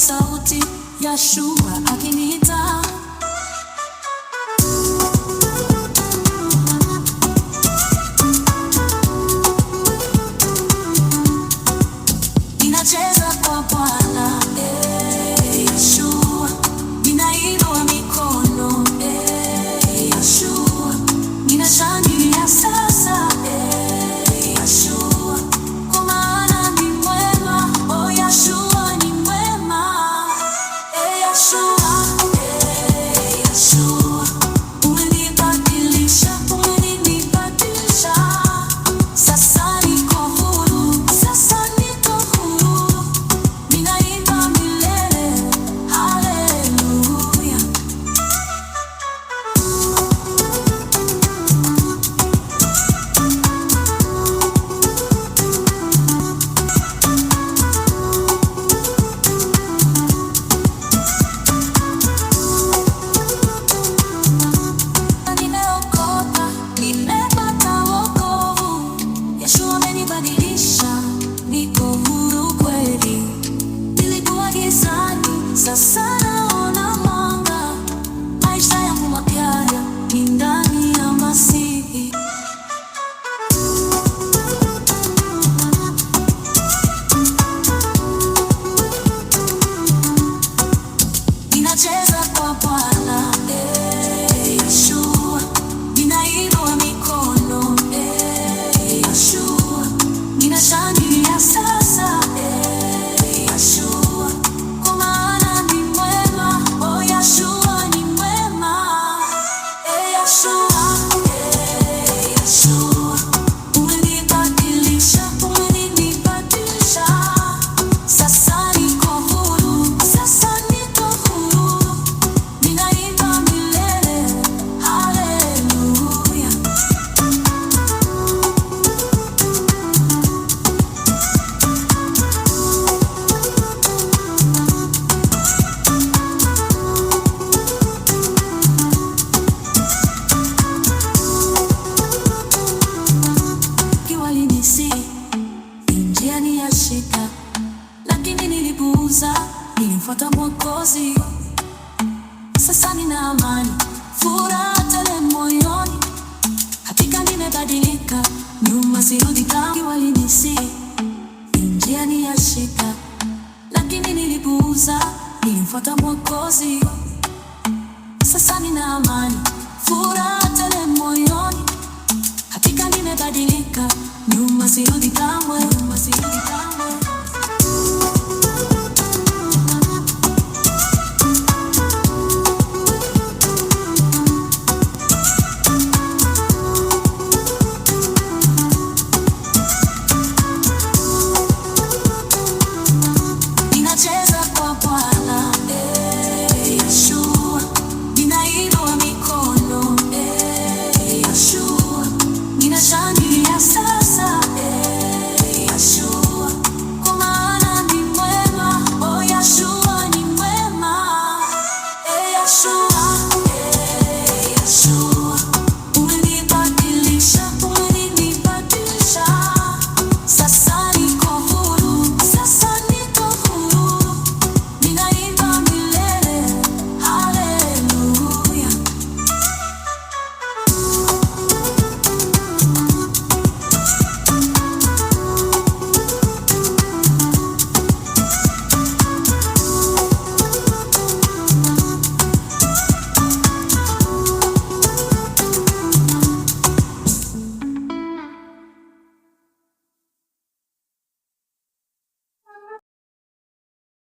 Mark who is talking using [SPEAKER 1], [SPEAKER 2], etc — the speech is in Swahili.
[SPEAKER 1] nasikia sauti ya Yeshua akiniita. Ninacheza kwa Bwana, Yeshua. Ninainua mikono, Yeshua. Ninashangilia sasa, Yeshua. Kwa maana ni mwema, oh Yeshua ni mwema, Yeshua, Yeshua. Umenibadilisha, umenibadilisha. Sasa niko huru, sasa niko huru. Ninaimba milele, haleluya. Nimeokoka, nimepata wokovu. Yeshua amenibadilisha, niko huru kweli. Nilikuwa gizani, sasa naona mwanga. Maisha yangu mapya ni ndani ya Masihi. Ninacheza kwa Bwana, Yeshua. Ninainua mikono, Yeshua. Ninashangilia sasa, Yeshua. Kwa maana ni mwema, oh Yeshua ni mwema, Yeshua, Yeshua. Umenibadilisha, umenibadilisha. Sasa niko huru, sasa niko huru. Ninaimba milele, haleluya. Kiwalinisi njia niyashika, lakini nilipuuza, nilimfuata Mwokozi. Sasa nina amani, furaha tele moyoni. Hakika nimebadilika, nyuma sirudi tena. Kiwalinisi njia niyashika, lakini nilipuuza, nilimfuata Mwokozi. Sasa nina amani, furaha tele moyoni. Hakika nimebadilika, nyuma sirudi kamwe, nyuma sirudi kamwe.